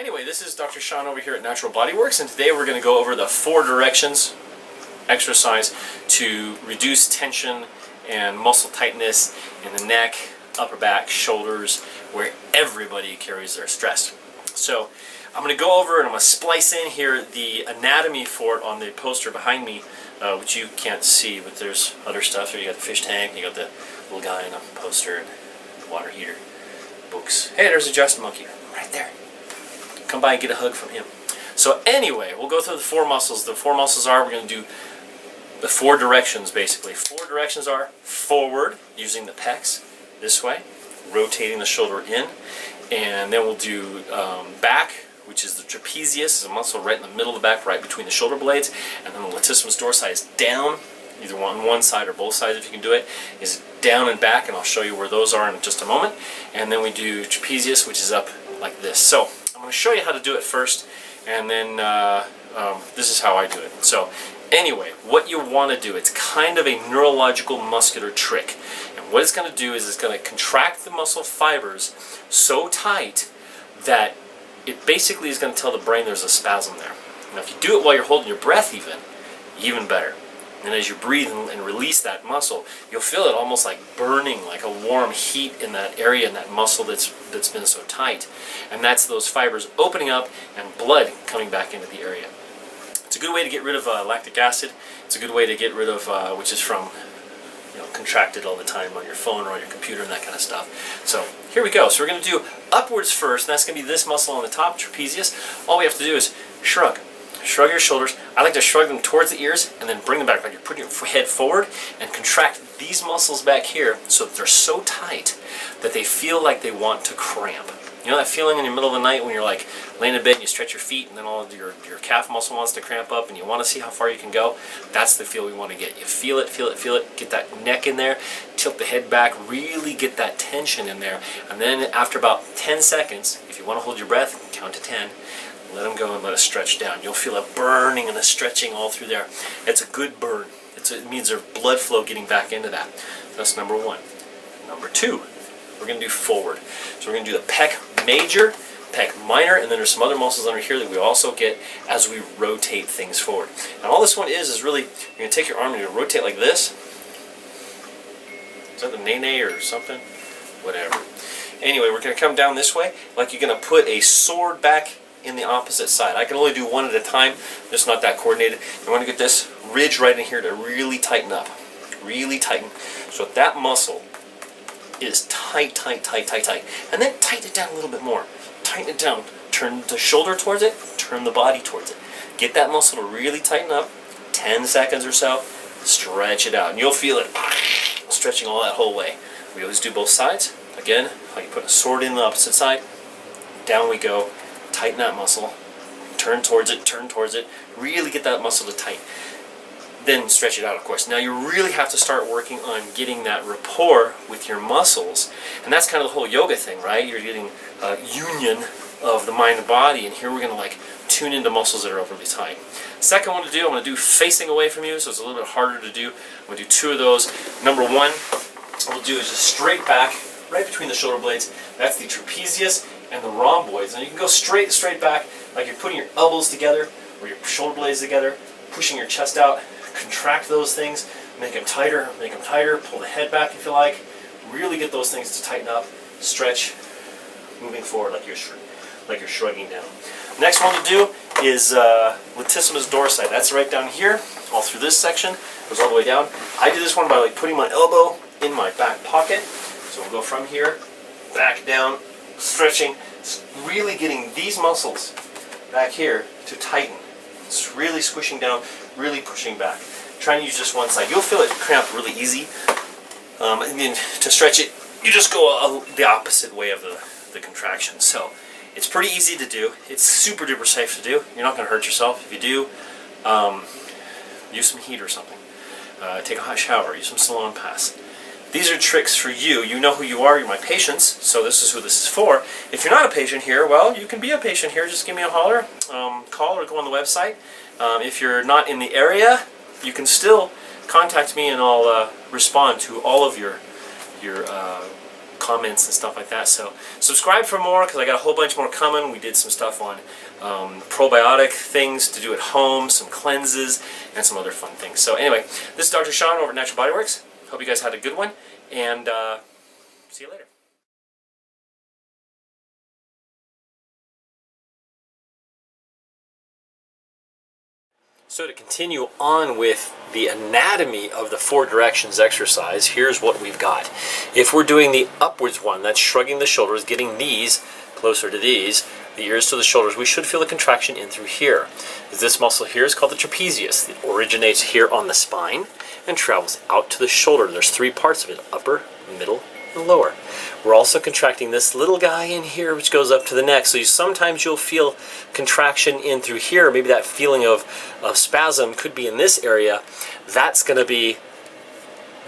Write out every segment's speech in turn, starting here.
Anyway, this is Dr. Sean over here at Natural BodyWorks, and today we're going to go over the 4 directions exercise to reduce tension and muscle tightness in the neck, upper back, shoulders, where everybody carries their stress. So I'm going to go over and I'm going to splice in here the anatomy for it on the poster behind me, which you can't see, but there's other stuff. Here you got the fish tank, you got the little guy in a poster, and the water heater, books. Hey, there's a Justin monkey right there. Come by and get a hug from him. So anyway, we'll go through the 4 muscles. The 4 muscles are, we're going to do the 4 directions basically. 4 directions are forward, using the pecs this way, rotating the shoulder in, and then we'll do back, which is the trapezius, is a muscle right in the middle of the back, right between the shoulder blades, and then the latissimus dorsi is down, either on one side or both sides if you can do it, is down and back, and I'll show you where those are in just a moment. And then we do trapezius, which is up like this. So I'm going to show you how to do it first, and then this is how I do it. So anyway, what you want to do, it's kind of a neurological muscular trick. And what it's going to do is it's going to contract the muscle fibers so tight that it basically is going to tell the brain there's a spasm there. Now if you do it while you're holding your breath even better. And as you breathe and release that muscle, you'll feel it almost like burning, like a warm heat in that area, in that muscle that's been so tight. And that's those fibers opening up and blood coming back into the area. It's a good way to get rid of lactic acid. It's a good way to get rid of, which is from, contracted all the time on your phone or on your computer and that kind of stuff. So here we go. So we're going to do upwards first, and that's going to be this muscle on the top, trapezius. All we have to do is shrug. Shrug your shoulders. I like to shrug them towards the ears and then bring them back, like you're putting your head forward, and contract these muscles back here so that they're so tight that they feel like they want to cramp. You know that feeling in the middle of the night when you're like laying in bed and you stretch your feet and then all of your calf muscle wants to cramp up and you want to see how far you can go? That's the feel we want to get. You feel it, feel it, feel it. Get that neck in there. Tilt the head back. Really get that tension in there. And then after about 10 seconds, if you want to hold your breath, count to 10. Let them go and let it stretch down. You'll feel a burning and a stretching all through there. It's a good burn. It means there's blood flow getting back into that. That's number 1. Number 2, we're going to do forward. So we're going to do the pec major, pec minor, and then there's some other muscles under here that we also get as we rotate things forward. And all this one is really, you're going to take your arm and you're going to rotate like this. Is that the nene or something? Whatever. Anyway, we're going to come down this way like you're going to put a sword back in the opposite side. I can only do one at a time. It's not that coordinated. You want to get this ridge right in here to really tighten up. Really tighten. So that muscle is tight, tight, tight, tight, tight. And then tighten it down a little bit more. Tighten it down. Turn the shoulder towards it. Turn the body towards it. Get that muscle to really tighten up. 10 seconds or so. Stretch it out. And you'll feel it stretching all that whole way. We always do both sides. Again, like you put a sword in the opposite side. Down we go. Tighten that muscle, turn towards it, really get that muscle to tight. Then stretch it out, of course. Now you really have to start working on getting that rapport with your muscles, and that's kind of the whole yoga thing, right? You're getting a union of the mind and body, and here we're going to tune into muscles that are overly tight. Second one to do, I'm going to do facing away from you, so it's a little bit harder to do. I'm going to do 2 of those. Number 1, what we'll do is just straight back, right between the shoulder blades. That's the trapezius and the rhomboids. And you can go straight back, like you're putting your elbows together or your shoulder blades together, pushing your chest out. Contract those things, make them tighter, pull the head back if you like. Really get those things to tighten up, stretch, moving forward like you're shrugging down. Next one to do is Latissimus dorsi. That's right down here, all through this section, goes all the way down. I do this one by putting my elbow in my back pocket. So we'll go from here, back down, stretching, really getting these muscles back here to tighten. It's really squishing down, really pushing back. Trying to use just one side. You'll feel it cramp really easy. And then to stretch it, you just go the opposite way of the contraction. So it's pretty easy to do. It's super duper safe to do. You're not going to hurt yourself. If you do, use some heat or something. Take a hot shower. Use some salon pass. These are tricks for you. You know who you are. You're my patients, so this is who this is for. If you're not a patient here, well, you can be a patient here. Just give me a holler, call, or go on the website. If you're not in the area, you can still contact me, and I'll respond to all of your comments and stuff like that. So subscribe for more, because I got a whole bunch more coming. We did some stuff on probiotic things to do at home, some cleanses, and some other fun things. So anyway, this is Dr. Sean over at Natural BodyWorks. Hope you guys had a good one, and see you later. So to continue on with the anatomy of the 4 directions exercise, here's what we've got. If we're doing the upwards one, that's shrugging the shoulders, getting these closer to these, the ears to the shoulders, we should feel a contraction in through here. This muscle here is called the trapezius. It originates here on the spine and travels out to the shoulder. There's 3 parts of it: upper, middle, and lower. We're also contracting this little guy in here, which goes up to the neck. So sometimes you'll feel contraction in through here. Maybe that feeling of spasm could be in this area. That's going to be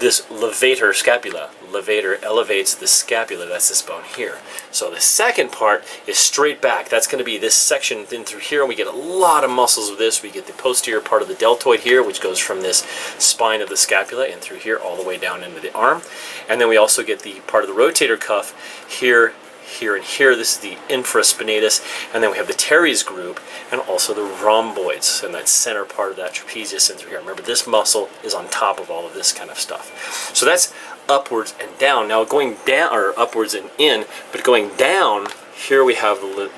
this levator scapula. Levator elevates the scapula. That's this bone here. So the second part is straight back. That's going to be this section in through here. And we get a lot of muscles with this. We get the posterior part of the deltoid here, which goes from this spine of the scapula in through here all the way down into the arm. And then we also get the part of the rotator cuff here, here, and here. This is the infraspinatus. And then we have the teres group and also the rhomboids, and that center part of that trapezius in through here. Remember, this muscle is on top of all of this kind of stuff. So that's upwards and down. Now going down, or upwards and in, but going down, here we have the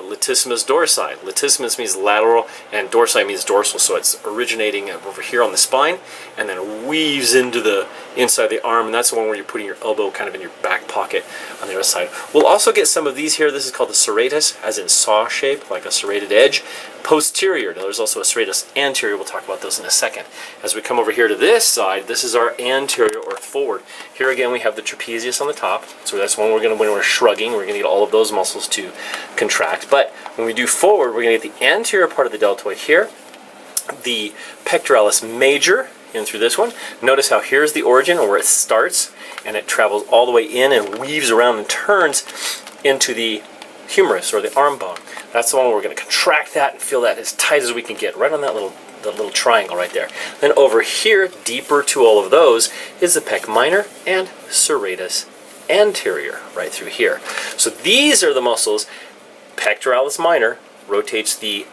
Latissimus dorsi. Latissimus means lateral, and dorsi means dorsal. So it's originating over here on the spine, and then weaves into the inside of the arm, and that's the one where you're putting your elbow kind of in your back pocket on the other side. We'll also get some of these here. This is called the serratus, as in saw shape, like a serrated edge. Posterior. Now there's also a serratus anterior. We'll talk about those in a second. As we come over here to this side, this is our anterior or forward. Here again we have the trapezius on the top. So that's when we're shrugging, we're going to get all of those muscles to contract. But when we do forward, we're going to get the anterior part of the deltoid here, the pectoralis major in through this one. Notice how here's the origin, or where it starts, and it travels all the way in and weaves around and turns into the humerus, or the arm bone. That's the one where we're going to contract that and feel that as tight as we can get, right on that little triangle right there. Then over here, deeper to all of those, is the pec minor and serratus anterior, right through here. So these are the muscles. Pectoralis minor rotates the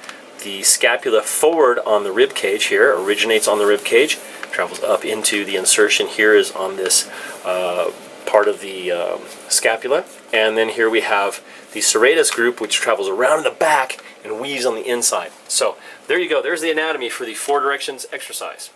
scapula forward on the rib cage here, originates on the rib cage, travels up into the insertion here is on this part of the scapula, and then here we have the serratus group, which travels around in the back and weaves on the inside. So there you go. There's the anatomy for the 4 directions exercise.